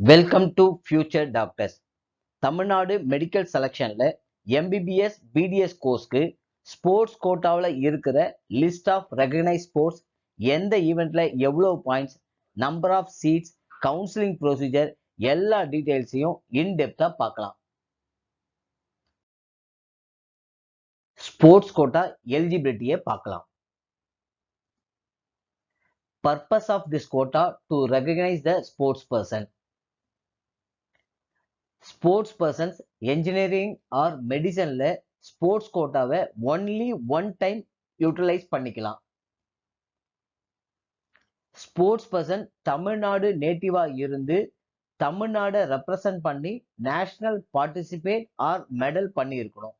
Welcome to future doctors. Tamil Nadu medical செலெக்ஷன்ல MBBS BDS கோர்ஸ்க்கு sports கோட்டாவில் இருக்கிற லிஸ்ட் ஆஃப் ரெகனைஸ் ஸ்போர்ட்ஸ், எந்த ஈவெண்ட்ல எவ்வளோ points, number of seats, counselling procedure எல்லா டீட்டெயில்ஸையும் இன்டெப்தா பார்க்கலாம். ஸ்போர்ட்ஸ் கோட்டா எலிஜிபிலிட்டியை பார்க்கலாம். Purpose of this quota to recognize the sports person. Sports persons engineering or மெடிசன்ல ஸ்போர்ட்ஸ் கோட்டாவை ஒன்லி ஒன் டைம் யூட்டிலைஸ் பண்ணிக்கலாம். ஸ்போர்ட்ஸ் பர்சன் தமிழ்நாடு நேட்டிவா இருந்து தமிழ்நாடு ரெப்ரசன்ட் பண்ணி நேஷனல் பார்ட்டிசிபேட் ஆர் மெடல் பண்ணி இருக்கணும்.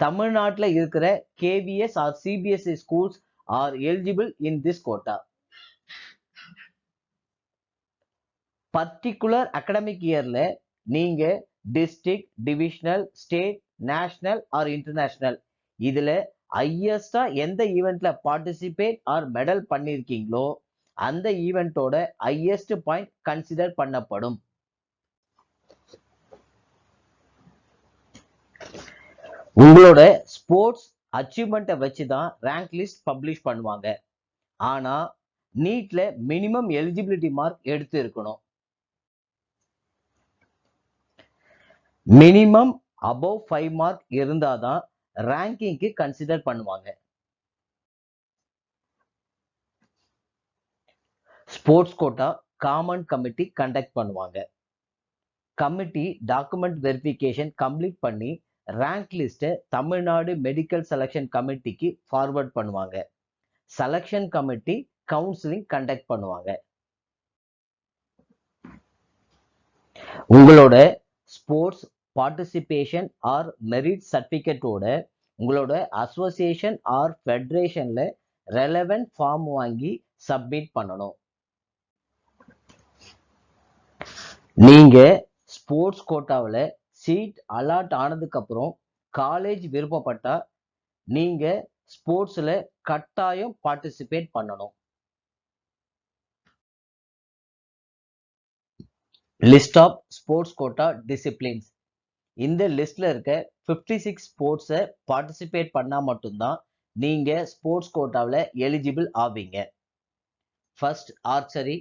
தமிழ்நாட்டில் இருக்கிற KVS or CBSE schools are eligible in this quota. Particular academic இயர்ல நீங்க district, divisional, state, national or international இதுல ஹையஸ்டா எந்த ஈவெண்ட்ல பார்ட்டிசிபேட் ஆர் மெடல் பண்ணிருக்கீங்களோ அந்த ஈவெண்டோட ஹையஸ்ட் பாயிண்ட் கன்சிடர் பண்ணப்படும். உங்களோட ஸ்போர்ட்ஸ் அச்சீவ்மெண்ட்டை வச்சுதான் ரேங்க் லிஸ்ட் பப்ளிஷ் பண்ணுவாங்க. ஆனா நீட்ல மினிமம் எலிஜிபிலிட்டி மார்க் எடுத்து இருக்கணும். மினிமம் அபவ் 5 மார்க் இருந்தாதான் ரேங்கிங்க்கு கன்சிடர் பண்ணுவாங்க. Sports quota common committee conduct பண்ணுவாங்க. கமிட்டி டாக்குமெண்ட் வெரிஃபிகேஷன் கம்ப்ளீட் பண்ணி ரேங்க் லிஸ்ட்டை தமிழ்நாடு மெடிக்கல் செலெக்ஷன் கமிட்டிக்கு ஃபார்வர்ட் பண்ணுவாங்க. செலெக்ஷன் கமிட்டி கவுன்சிலிங் கண்டக்ட் பண்ணுவாங்க. உங்களோட ஸ்போர்ட்ஸ் பார்ட்டிசிபேஷன் ஆர் மெரிட் சர்டிபிகேட்டோட உங்களோட அசோசியேஷன் ஆர் ஃபெடரேஷன்ல ரெலவென்ட் ஃபார்ம் வாங்கி சப்மிட் பண்ணணும். நீங்க ஸ்போர்ட்ஸ் கோட்டாவில் சீட் அலாட் ஆனதுக்கு அப்புறம் காலேஜ் விருப்பப்பட்டா நீங்க ஸ்போர்ட்ஸ்ல கட்டாயம் பார்ட்டிசிபேட் பண்ணணும். List of sports quota disciplines. இந்த லிஸ்ட்ல இருக்க 56 ஸ்போர்ட்ஸை பார்ட்டிசிபேட் பண்ணா மட்டும்தான் நீங்க ஸ்போர்ட்ஸ் கோட்டாவில் எலிஜிபிள் ஆவீங்க. First archery,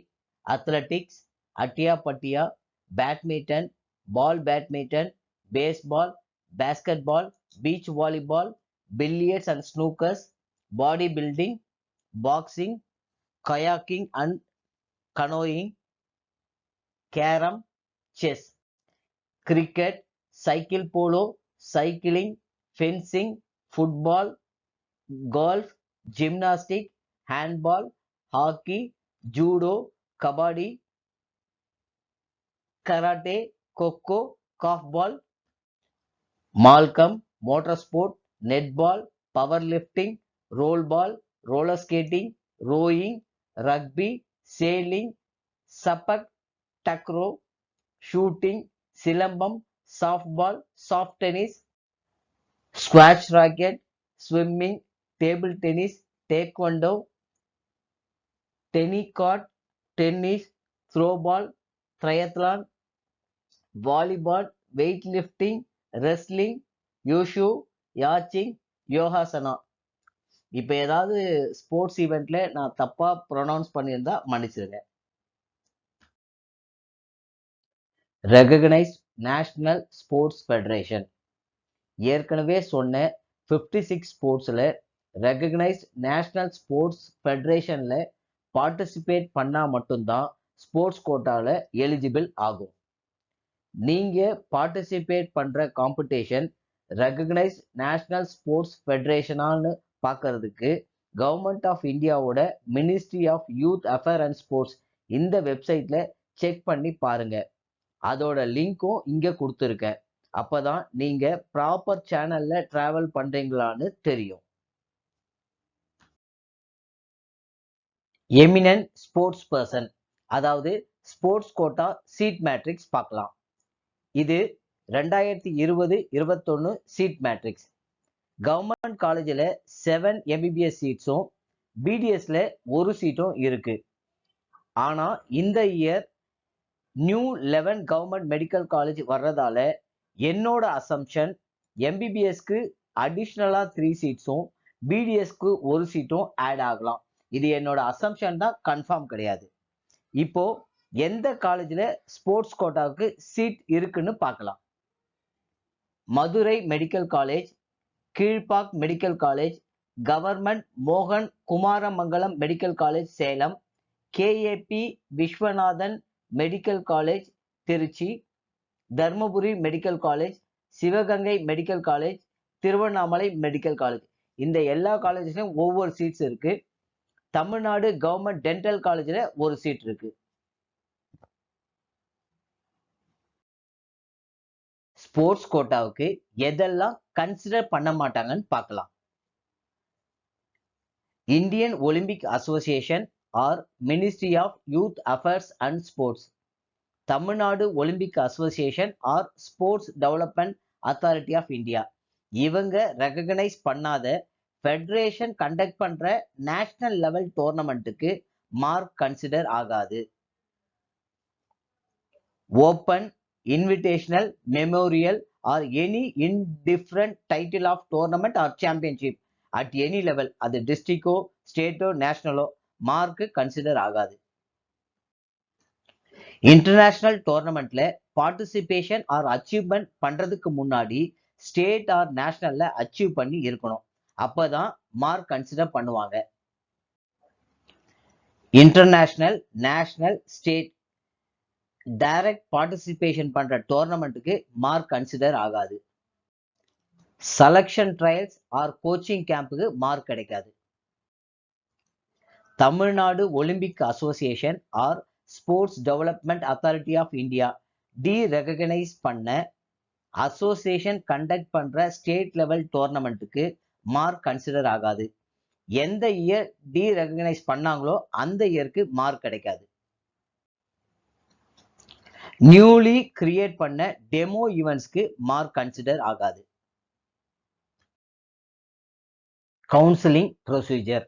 athletics, Atya Patya, badminton, ball badminton, baseball, basketball, beach volleyball, billiards and snookers, body building, boxing, kayaking and canoeing, carrom, chess, cricket, cycle polo, cycling, fencing, football, golf, gymnastic, handball, hockey, judo, kabaddi, karate, kho kho, korfball, mallakhamb, motor sport, netball, power lifting, roll ball, roller skating, rowing, rugby, sailing, sepak, takraw, shooting, silambam, softball, soft tennis, squash racket, swimming, table tennis, taekwondo, tenikoit, tennis, throwball, ட்ரையத்லான், volleyball, weight lifting, wrestling, wushu, yachting, yogasana. இப்போ ஏதாவது sports ஈவெண்ட்ல நான் தப்பா pronounce பண்ணியிருந்தா மன்னிச்சிருங்க. Recognised national sports federation. ஏற்கனவே சொன்ன 56 ஸ்போர்ட்ஸ்ல ரெகக்னைஸ்ட் நேஷனல் ஸ்போர்ட்ஸ் ஃபெடரேஷன்ல பார்ட்டிசிபேட் பண்ணா மட்டும்தான் ஸ்போர்ட்ஸ் கோட்டாவில் எலிஜிபிள் ஆகும். நீங்க பார்ட்டிசிபேட் பண்ற காம்படிஷன் ரெகக்னைஸ்ட் நேஷனல் ஸ்போர்ட்ஸ் ஃபெடரேஷனான்னு பார்க்கறதுக்கு கவர்மெண்ட் ஆஃப் இந்தியாவோட ministry of youth affair and sports இந்த வெப்சைட்ல செக் பண்ணி பாருங்க. அதோட லிங்க்கும் இங்க கொடுத்துருக்கேன். அப்பதான் நீங்க ப்ராப்பர் சேனல்ல டிராவல் பண்றீங்களான்னு தெரியும். எமினன்ட் ஸ்போர்ட்ஸ் பர்சன், அதாவது ஸ்போர்ட்ஸ் கோட்டா சீட் மேட்ரிக்ஸ் பார்க்கலாம். இது 2020-21 சீட் மேட்ரிக்ஸ். கவர்மெண்ட் காலேஜில் 7 எம்பிபிஎஸ் சீட்ஸும் பிடிஎஸ்ல 1 சீட்டும் இருக்கு. ஆனா இந்த year new 11 government medical college வர்றதால என்னோட அசம்ஷன் எம்பிபிஎஸ்க்கு அடிஷ்னலா 3 சீட்ஸும் பிடிஎஸ்க்கு 1 சீட்டும் ஆட் ஆகலாம். இது என்னோட அசம்ஷன் தான், கன்ஃபார்ம் கிடையாது. இப்போ எந்த காலேஜ்ல ஸ்போர்ட்ஸ் கோட்டாவுக்கு சீட் இருக்குன்னு பார்க்கலாம். Madurai medical college, Kilpauk medical college, government மோகன் Kumaramangalam medical college Salem, KAP Viswanathan medical college Trichy, Dharmapuri medical college, Sivaganga medical college, Tiruvannamalai medical college. இந்த எல்லா காலேஜ்லயும் ஒவ்வொரு சீட்ஸ் இருக்கு. தமிழ்நாடு கவர்மெண்ட் டென்டல் காலேஜ்ல ஒரு சீட் இருக்கு. ஸ்போர்ட்ஸ் கோட்டாவுக்கு எதெல்லாம் கன்சிடர் பண்ண மாட்டாங்கன்னு பார்க்கலாம். Indian Olympic association or ministry of youth affairs and sports, Tamil Nadu Olympic association or sports development authority of India, இவங்க ரெகக்னைஸ் பண்ணாத ஃபெடரேஷன் கண்டக்ட் பண்ற நேஷனல் லெவல் டோர்னமெண்ட்டுக்கு மார்க் கன்சிடர் ஆகாது. Open, invitational, memorial or any indifferent title of tournament or championship at any level, அது டிஸ்ட்ரிக்டோ ஸ்டேட்டோ நேஷனலோ, mark consider ஆகாது. இன்டர்நேஷனல் டோர்னமெண்ட்ல பார்ட்டிசிபேஷன் ஆர் அச்சீவ்மெண்ட் பண்றதுக்கு முன்னாடி ஸ்டேட் ஆர் நேஷனல்ல அச்சீவ் பண்ணி இருக்கணும், அப்பதான் மார்க் கன்சிடர் பண்ணுவாங்க. International, national, state direct participation பண்ற டோர்னமெண்ட்டுக்கு மார்க் கன்சிடர் ஆகாது. செலக்ஷன் ட்ரையல்ஸ் ஆர் கோச்சிங் கேம்புக்கு மார்க் கிடைக்காது. Tamil Nadu Olympic association or sports development authority of India recognise பண்ண அசோசியேஷன் கண்டக்ட் பண்ற ஸ்டேட் லெவல் டோர்னமெண்ட்டுக்கு மார்க் கன்சிடர் ஆகாது. எந்த இயர் ரெகக்னைஸ் பண்ணாங்களோ அந்த இயருக்கு மார்க் கிடைக்காது. நியூலி கிரியேட் பண்ண டெமோ ஈவெண்ட்ஸ்க்கு மார்க் கன்சிடர் ஆகாது. Counselling procedure.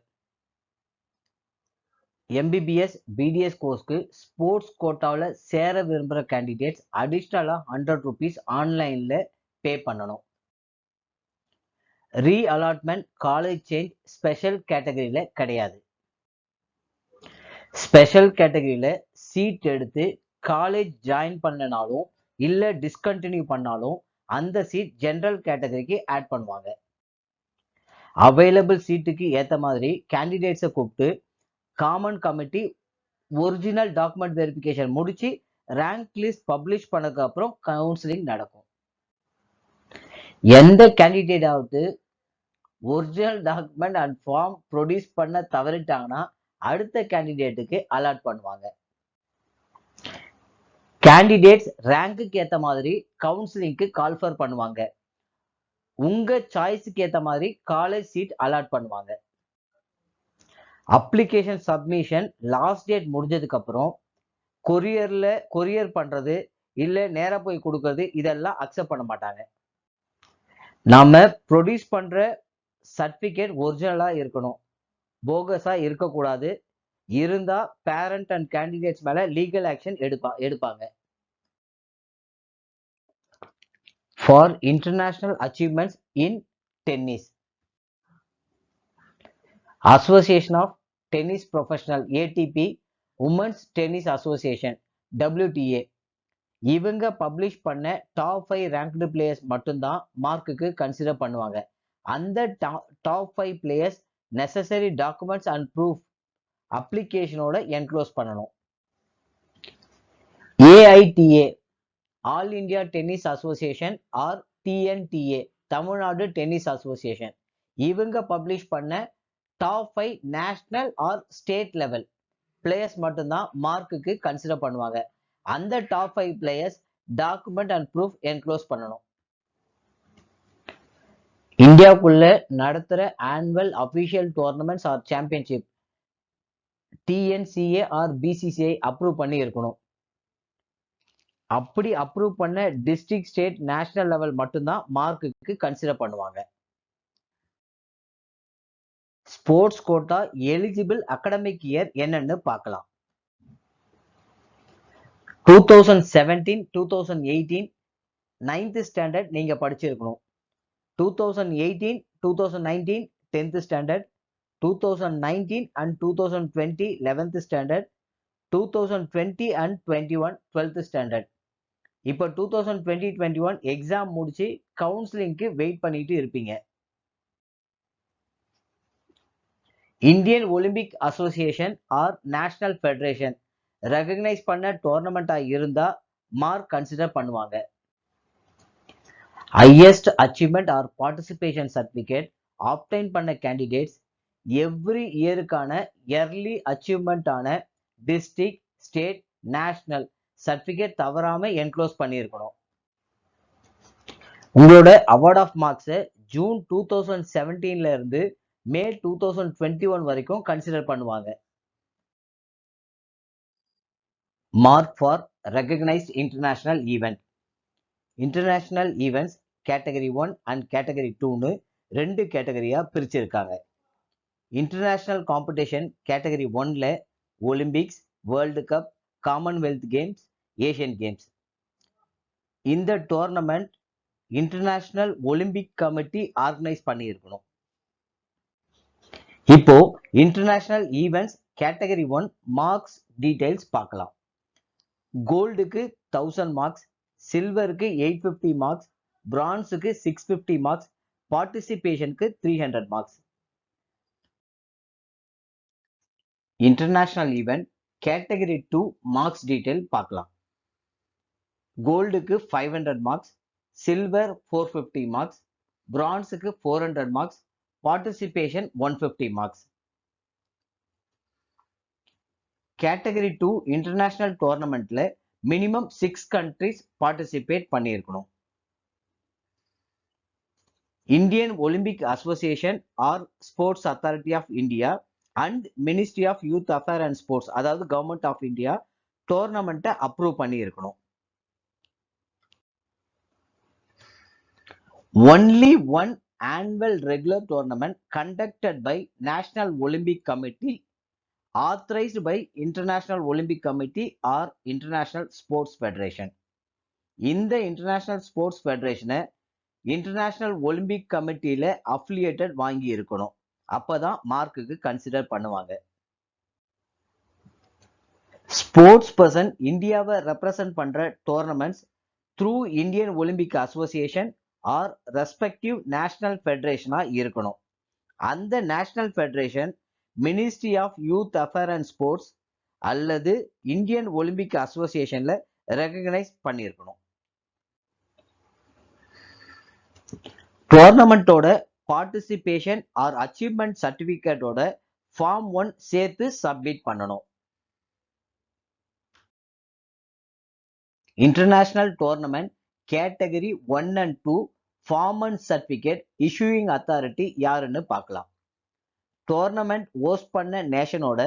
எம்பிபிஎஸ் பிடிஎஸ் கோர்ஸ்க்கு ஸ்போர்ட்ஸ் கோட்டாவில் சேர விரும்புகிற கேண்டிடேட்ஸ் அடிஷ்னலாக 100 rupees ஆன்லைனில் பே பண்ணணும். ரீ அலாட்மெண்ட், காலேஜ் சேஞ்ச் ஸ்பெஷல் கேட்டகரியில் கிடையாது. ஸ்பெஷல் கேட்டகரியில் சீட் எடுத்து காலேஜ் ஜாயின் பண்ணனாலும் இல்லை டிஸ்கண்டினியூ பண்ணாலும் அந்த சீட் ஜென்ரல் கேட்டகரிக்கு ஆட் பண்ணுவாங்க. அவைலபிள் சீட்டுக்கு ஏற்ற மாதிரி கேண்டிடேட்ஸை கூப்பிட்டு common committee original document verification முடிச்சு ரேங்க் லிஸ்ட் பப்ளிஷ் பண்ணதுக்கு அப்புறம் கவுன்சிலிங் நடக்கும். எந்த கேண்டிடேட்டாவது original document and form produce பண்ண தவறிட்டாங்கன்னா அடுத்த கேண்டிடேட்டுக்கு அலாட் பண்ணுவாங்க. கேண்டிடேட்ஸ் ரேங்க்குக்கு ஏற்ற மாதிரி கவுன்சிலிங்க்கு கால்ஃபர் பண்ணுவாங்க. உங்க சாய்ஸுக்கு ஏற்ற மாதிரி காலேஜ் சீட் அலாட் பண்ணுவாங்க. அப்ளிகேஷன் சப்மிஷன் லாஸ்ட் டேட் முடிஞ்சதுக்கு அப்புறம் கொரியர் பண்றது இல்லை நேரா போய் கொடுக்கறது இதெல்லாம் அக்செப்ட் பண்ண மாட்டாங்க. நாம ப்ரொடியூஸ் பண்ற சர்டிபிகேட் ஒரிஜினலா இருக்கணும், போகஸா இருக்கக்கூடாது. இருந்தா பேரண்ட் அண்ட் கேண்டிடேட்ஸ் மேல லீகல் ஆக்ஷன் எடுப்பாங்க. For international achievements in tennis, association of tennis professional ATP, women's tennis association WTA, இவங்க பப்ளிஷ் பண்ண டாப் 5 ரேங்க்டு பிளேயர்ஸ் மட்டும்தான் மார்க்குக்கு கன்சிடர் பண்ணுவாங்க. அந்த top 5 players necessary documents and proof அப்ளிகேஷனோட என்க்ளோஸ் பண்ணணும். AITA, all India tennis association or TNTA, Tamil Nadu tennis association, இவங்க publish பண்ண top 5 national or state level players மட்டும்தான் மார்க்குக்கு கன்சிடர் பண்ணுவாங்க. அந்த top 5 players document and proof enclose பண்ணணும். இந்தியாவுக்குள்ள நடத்துற annual official tournaments or championship TNCA or BCCI approve பண்ணி இருக்கணும். அப்படி அப்ரூவ் பண்ண டிஸ்ட்ரிக்ட், ஸ்டேட், நேஷனல் லெவல் மட்டும்தான் மார்க்குக்கு கன்சிடர் பண்ணுவாங்க. Sports quota eligible academic year என்னன்னு பார்க்கலாம். 2017 2018 9th ஸ்டாண்டர்ட் நீங்க படிச்சிருக்கணும். 2018 2019 10th standard, 2019 and 2020 11th standard, 2020 and 21 12th standard. இப்போ 2020-21 எக்ஸாம் முடிச்சு கவுன்சிலிங்க்கு வெயிட் பண்ணிட்டு இருப்பீங்க. Indian Olympic association or national federation recognise பண்ண டோர்னமெண்டா இருந்தா மார்க் கன்சிடர் பண்ணுவாங்க. Highest achievement or participation certificate obtain பண்ண கேண்டிடேட்ஸ் எவ்ரி இயருக்கான இயர்லி அச்சீவ்மெண்ட் ஆன டிஸ்ட்ரிக்ட், ஸ்டேட், நேஷனல் சர்டிபிகேட் தவறாம என்க்ளோஸ் பண்ணியிருக்கணும். உங்களோட அவார்ட் ஆஃப் மார்க்ஸை ஜூன் 2017 இருந்து மே 2021 வரைக்கும் கன்சிடர் பண்ணுவாங்க. Mark for recognised international event. International events category 1 and category 2ன்னு 2 கேட்டகரியா பிரிச்சிருக்காங்க. இன்டர்நேஷனல் காம்படிஷன் கேட்டகரி 1ல Olympics, World Cup, Commonwealth Games, Asian Games. இந்த tournament International Olympic Committee organise பண்ணி இருக்கணும். இப்போ international events category 1 marks details பார்க்கலாம். கோல்டுக்கு 1000 மார்க்ஸ், சில்வருக்கு 850 மார்க்ஸ், பிரான்ஸுக்கு 650 மார்க்ஸ், பார்ட்டிசிபேஷனுக்கு 300 marks. International event category 2 marks detail பார்க்கலாம். கோல்டுக்கு 500 மார்க்ஸ், சில்வர் 450 மார்க்ஸ், பிரான்ஸுக்கு 400 marks, participation 150 marks. Category 2 international டோர்னமெண்ட்ல மினிமம் 6 கண்ட்ரிஸ் பார்ட்டிசிபேட் பண்ணியிருக்கணும். Indian Olympic association or sports authority of India and ministry of youth affair and sports, அதாவது government of India டோர்னமெண்ட்டை approve பண்ணியிருக்கணும். Only one annual regular tournament conducted by National Olympic Committee authorized by International Olympic Committee or International Sports Federation. இந்த international sports ஃபெடரேஷனை international Olympic கமிட்டியில affiliated வாங்கி இருக்கணும். அப்பதான் மார்க்குக்கு கன்சிடர் பண்ணுவாங்க. ஸ்போர்ட்ஸ் பர்சன் இந்தியாவை ரெப்ரசன்ட் பண்ற tournaments through Indian Olympic association or respective national ஃபெடரேஷனா இருக்கணும். அந்த national federation ministry of youth affair and sports அல்லது இந்தியன் ஒலிம்பிக் அசோசியேஷன்ல ரெகக்னைஸ் பண்ணியிருக்கணும். டோர்னமெண்டோட பார்ட்டிசிபேஷன் ஆர் அச்சீவ்மெண்ட் சர்டிபிகேட்டோட ஃபார்ம் 1 சேர்த்து சப்மிட் பண்ணணும். International tournament category 1 and 2 form and certificate issuing authority யாருன்னு பார்க்கலாம். டோர்னமெண்ட் ஹோஸ்ட் பண்ண நேஷனோட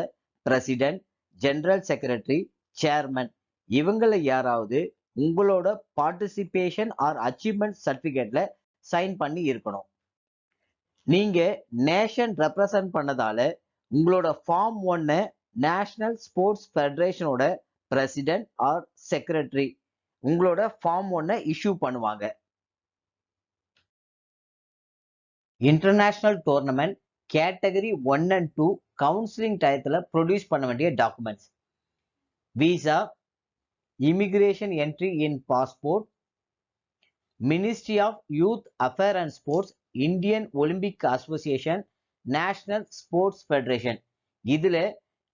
பிரசிடென்ட், ஜெனரல் செக்ரட்டரி, சேர்மன் இவங்கள யாராவது உங்களோட பார்ட்டிசிபேஷன் ஆர் அச்சீவ்மெண்ட் சர்டிபிகேட்ல சைன் பண்ணி இருக்கணும். நீங்க நேஷன் ரெப்ரசன்ட் பண்ணதால உங்களோட ஃபார்ம் 1 நேஷனல் ஸ்போர்ட்ஸ் ஃபெடரேஷனோட பிரசிடென்ட் ஆர் செக்ரட்டரி உங்களோட ஃபார்ம் 1 இஷ்யூ பண்ணுவாங்க. International tournament category 1 and 2 counselling டயத்துல ப்ரொடியூஸ் பண்ண வேண்டிய documents: visa, immigration entry in passport, ministry of youth affair and sports, Indian Olympic association, national sports federation. இதுல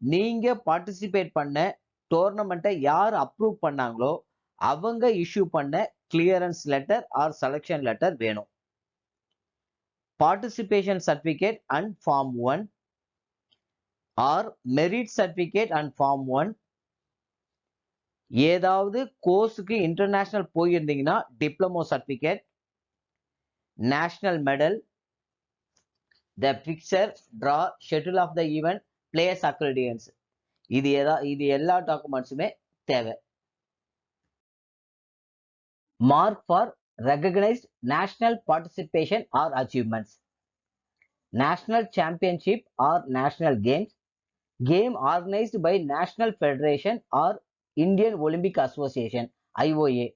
நீங்க participate பண்ண டோர்னமெண்ட்டை யார் அப்ரூவ் பண்ணாங்களோ அவங்க இஷ்யூ பண்ண clearance letter or selection letter வேணும். Participation certificate and form 1 or merit certificate and form 1. ஏதாவது கோர்ஸுக்கு இன்டர்நேஷனல் போயிருந்தீங்கன்னா diploma certificate, national medal, the fixture, draw, schedule of the event, players accreditations. இது எல்லா டாக்குமெண்ட்ஸுமே தேவை. Mark for recognized national participation or achievements: national championship or national games, game organized by national federation or Indian Olympic association IOA.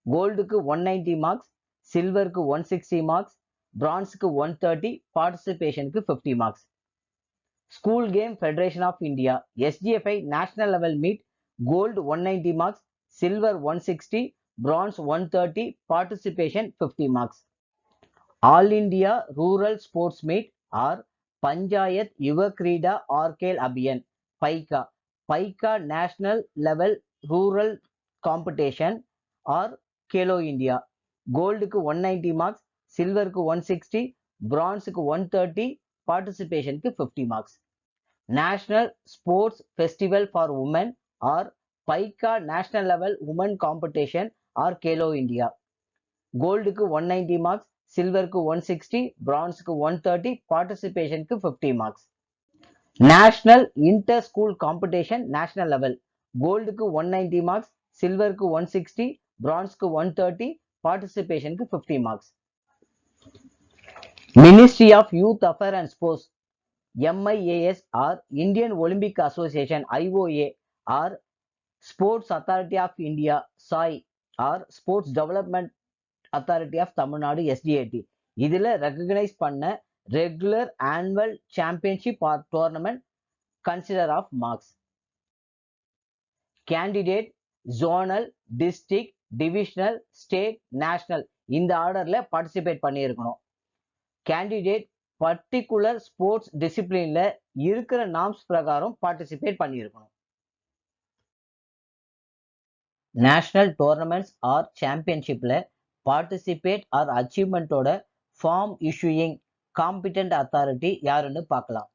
கோல்டுக்கு 190 marks, சில்வருக்கு 160 marks, பிரான்ஸுக்கு 130, பார்ட்டிசிபேஷனுக்கு 50 marks. School game federation of India SGFI national level meet, gold 190 marks, silver 160, bronze 130, participation 50 marks. All India rural sports meet or panchayat Yuva Krida Aur Khel Abhiyan PYKKA, PYKKA national level rural competition or Khelo India. கோல்டுக்கு 190 marks, சில்வருக்கு 160, பிரான்ஸுக்கு 130, பார்ட்டிசிபேஷனுக்கு 50 marks. National sports festival for woman or PYKKA national level woman competition or Khelo India. கோல்டுக்கு 190 marks, சில்வருக்கு 160, பிரான்ஸுக்கு 130, பார்ட்டிசிபேஷனுக்கு 50 marks. National inter school competition national level, கோல்டுக்கு 190 marks, சில்வருக்கு 160, பிரான்ஸுக்கு 130, பார்ட்டிசிபேஷனுக்கு 50 marks. Ministry of youth affair and sports MIAS or Indian Olympic association IOA or sports authority of India SAI or sports development authority of Tamil Nadu SDAT. இதுல recognise பண்ண regular annual championship R tournament consider of marks. Candidate zonal, district, divisional, state, national இந்த ஆர்டர்ல participate பண்ணியிருக்கணும். Candidate particular sports டிசிப்ளின்ல இருக்கிற norms பிரகாரம் participate பண்ணியிருக்கணும். National tournaments or சாம்பியன்ஷிப்ல participate or அச்சீவ்மெண்ட்டோட ஃபார்ம் இஷ்யூயிங் காம்பிடென்ட் அத்தாரிட்டி யாருன்னு பார்க்கலாம்.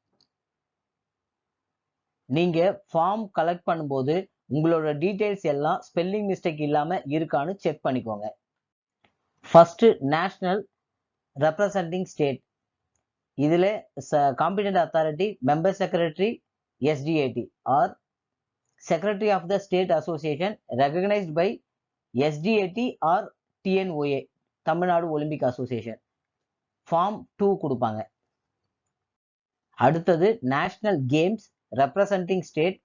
நீங்க ஃபார்ம் கலெக்ட் பண்ணும்போது உங்களோட டீடைல்ஸ் எல்லாம் ஸ்பெல்லிங் மிஸ்டேக் இல்லாம இருக்கான்னு செக் பண்ணிக்கோங்க. ஃபர்ஸ்ட் நேஷனல் ரெப்ரசன்டிங் ஸ்டேட், இதுல competent authority member secretary SDAT or secretary of the state association recognised by SDAT or TNOA Tamil Nadu Olympic association. Form 2 கொடுப்பாங்க. அடுத்தது national games representing state,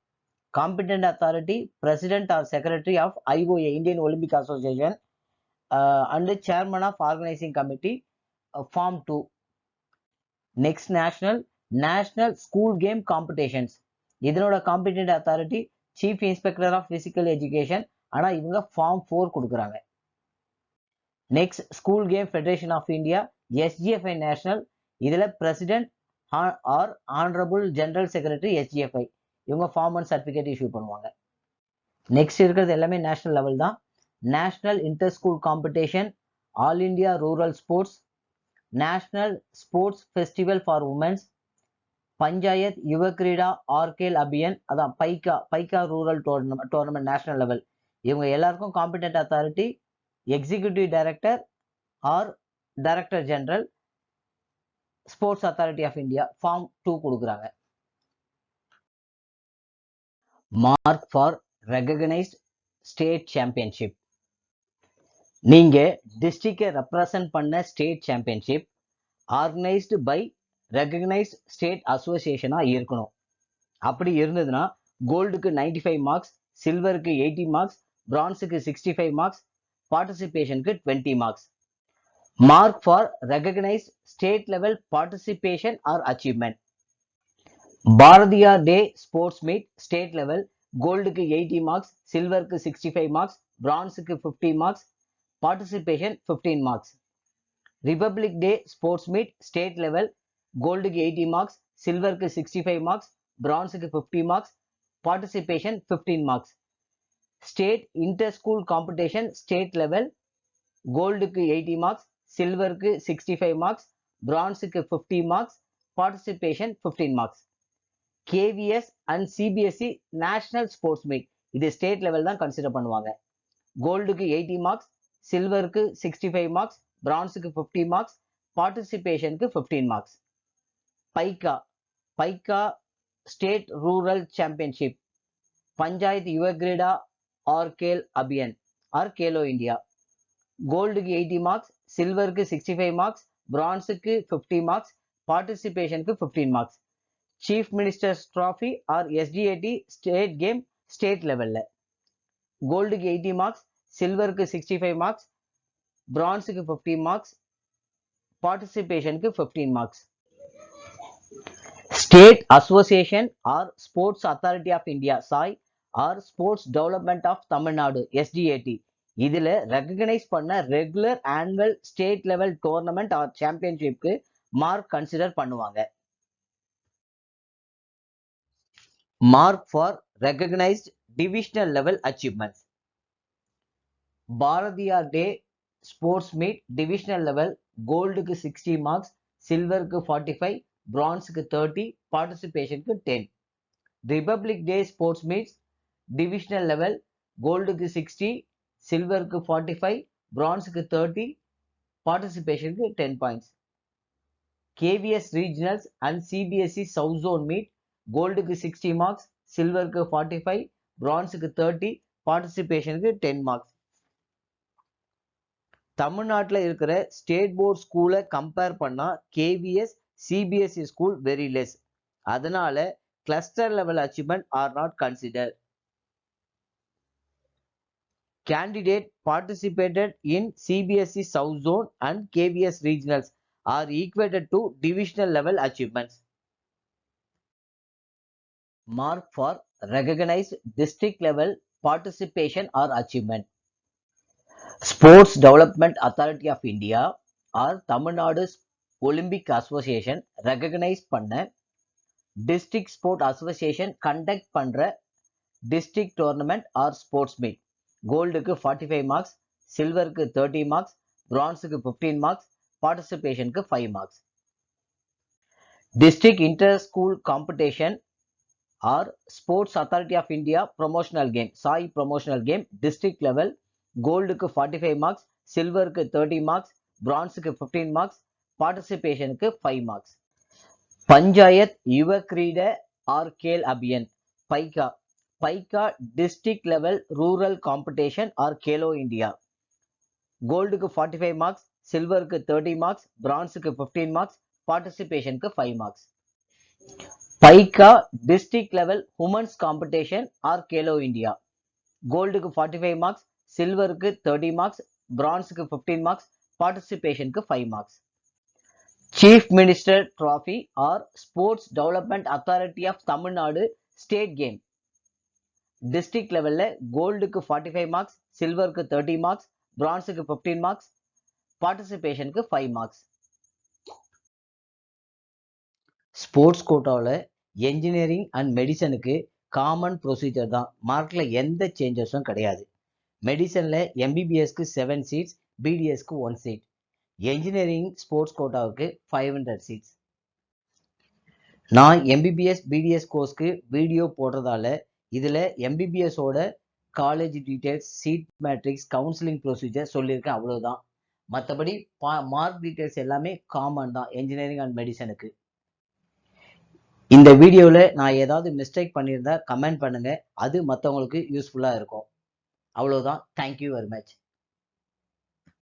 competent authority president or secretary of IOA Indian Olympic Association and the chairman of organizing committee form 2. Next national school game competitions, இதனோட competent authority chief inspector of physical education, ஆனா இவங்க form 4 கொடுக்குறாங்க. Next school game federation of India SGFI national, இதுல president or honorable general secretary SGFI இவங்க form 1 certificate issue பண்ணுவாங்க. Next இருக்கிறது எல்லாமே national level தான். National inter school competition, all India rural sports, national sports festival for women's, panchayat Yuva Krida Aur Khel Abhiyan, அதான் PYKKA rural tournament national level. இவங்க எல்லாருக்கும் competent authority executive director or director general sports authority of India form 2 கொடுக்குறாங்க. Mark for recognised state championship, நீங்க டிஸ்ட்ரிக்டை represent பண்ண state championship organised by recognised state அசோசியேஷனா இருக்கணும். அப்படி இருந்ததுன்னா கோல்டுக்கு 95 மார்க்ஸ், சில்வருக்கு 80 மார்க்ஸ், பிரான்ஸுக்கு 65 மார்க்ஸ், பார்ட்டிசிபேஷனுக்கு 20 marks. Mark for recognised state level participation or achievement, Bharathiar day sports meet state level, கோல்டுக்கு 80 மார்க்ஸ், சில்வருக்கு 65 மார்க்ஸ், பிரான்ஸுக்கு 50 marks, participation 15 marks. Republic day sports meet state level, கோல்டுக்கு 80 மார்க்ஸ், சில்வருக்கு 65 மார்க்ஸ், பிரான்ஸுக்கு 50 marks, participation 15 marks. State inter school competition state level, கோல்டுக்கு 80 marks, சில்வருக்கு 65 marks, பிரான்ஸுக்கு 50 marks, participation 15 marks. KVS and CBSE national sports meet, இது state level தான் consider பண்ணுவாங்க. கோல்டுக்கு 80 மார்க்ஸ், சில்வருக்கு 65 மார்க்ஸ், பிரான்ஸுக்கு 50 மார்க்ஸ், பார்ட்டிசிபேஷனுக்கு 15 marks. PYKKA state rural championship, panchayat Yuva Krida Aur Khel Abhiyan or Khelo India, கோல்டுக்கு 80 மார்க்ஸ், சில்வருக்கு 65 மார்க்ஸ், பிரான்ஸுக்கு 50 மார்க்ஸ், பார்ட்டிசிபேஷனுக்கு 15 marks. Chief minister's trophy or SDAT state game state லெவல்ல. கோல்டுக்கு 80 மார்க்ஸ், சில்வருக்கு 65 மார்க்ஸ், பிரான்ஸுக்கு 50 மார்க்ஸ், பார்ட்டிசிபேஷனுக்கு 15 marks. State association or sports authority of India SAI or sports development of Tamil Nadu SDAT இதுல ரெகக்னைஸ் பண்ண regular annual state level tournament or சாம்பியன்ஷிப்க்கு mark consider பண்ணுவாங்க. Mark for recognised divisional level achievements. Bharathiyar day sports meet divisional level கோல்டுக்கு 60 marks, சில்வருக்கு 45, பிரான்ஸுக்கு 30, பார்ட்டிசிபேஷனுக்கு 10. Republic day sports meets divisional level கோல்டுக்கு 60, சில்வருக்கு 45, பிரான்ஸுக்கு 30, பார்ட்டிசிபேஷனுக்கு 10 points. KVS regionals and CBSE south zone meet கோல்டுக்கு 60 மார்க்ஸ், சில்வருக்கு 45, பிரான்ஸுக்கு 30, பார்ட்டிசிபேஷனுக்கு 10 மார்க்ஸ். தமிழ்நாட்டில் இருக்கிற ஸ்டேட் போர்ட் ஸ்கூலை கம்பேர் பண்ணா KVS CBSE school very less. அதனால cluster level achievement are not consider. Candidate participated in CBSE South Zone and KVS regionals are equated to divisional level achievements. Mark for recognized district level participation or achievement. Sports Development Authority of India or Tamil Nadu Olympic Association recognize பண்ண district sport association conduct பண்ற district tournament or sports meet. கோல்டுக்கு 45 marks, சில்வருக்கு 30 marks, பிரான்ஸுக்கு 15 marks, பார்ட்டிசிபேஷனுக்கு 5 marks. District inter school competition or sports authority of India promotional game SAI promotional game district level கோல்டுக்கு 45 marks, சில்வருக்கு 30 marks, பிரான்ஸுக்கு 15 marks, பார்ட்டிசிபேஷனுக்கு 5 marks. Panchayat Yuva Krida Aur Khel Abhiyan PYKKA PYKKA district level rural competition or Khelo India கோல்டுக்கு 45 marks, சில்வருக்கு 30 marks, பிரான்ஸுக்கு 15 marks, பார்ட்டிசிபேஷனுக்கு 5 marks. PYKKA district level women's competition or Khelo India கோல்டுக்கு 45 marks, சில்வருக்கு 30 மார்க்ஸ், பிரான்ஸுக்கு 15 மார்க்ஸ், பார்ட்டிசிபேஷனுக்கு 5 marks. Chief minister trophy or sports development authority of Tamil Nadu state game district லெவல்ல கோல்டுக்கு 45 மார்க்ஸ், சில்வருக்கு 30 மார்க்ஸ், பிரான்ஸுக்கு 15 மார்க்ஸ், பார்ட்டிசிபேஷனுக்கு 5 மார்க்ஸ். ஸ்போர்ட்ஸ் கோட்டாவில் என்ஜினியரிங் அண்ட் மெடிசனுக்கு காமன் ப்ரொசீஜர் தான். மார்க்ல எந்த சேஞ்சஸும் கிடையாது. மெடிசன்ல MBBSக்கு 7 சீட்ஸ், BDSக்கு 1 சீட். என்ஜினியரிங் ஸ்போர்ட்ஸ் கோட்டாவுக்கு 500 சீட்ஸ். நான் MBBS BDS கோர்ஸ்க்கு வீடியோ போடுறதால இதுல MBBS ஓட college details, seat matrix, counselling procedure சொல்லியிருக்கேன், அவ்வளவுதான். மற்றபடி மார்க் டீடைல்ஸ் எல்லாமே காமன் தான் என்ஜினியரிங் அண்ட் மெடிசனுக்கு. இந்த வீடியோவில் நான் ஏதாவது மிஸ்டேக் பண்ணியிருந்தா கமெண்ட் பண்ணுங்க, அது மற்றவங்களுக்கு யூஸ்ஃபுல்லாக இருக்கும். அவ்வளவுதான். Thank you very much.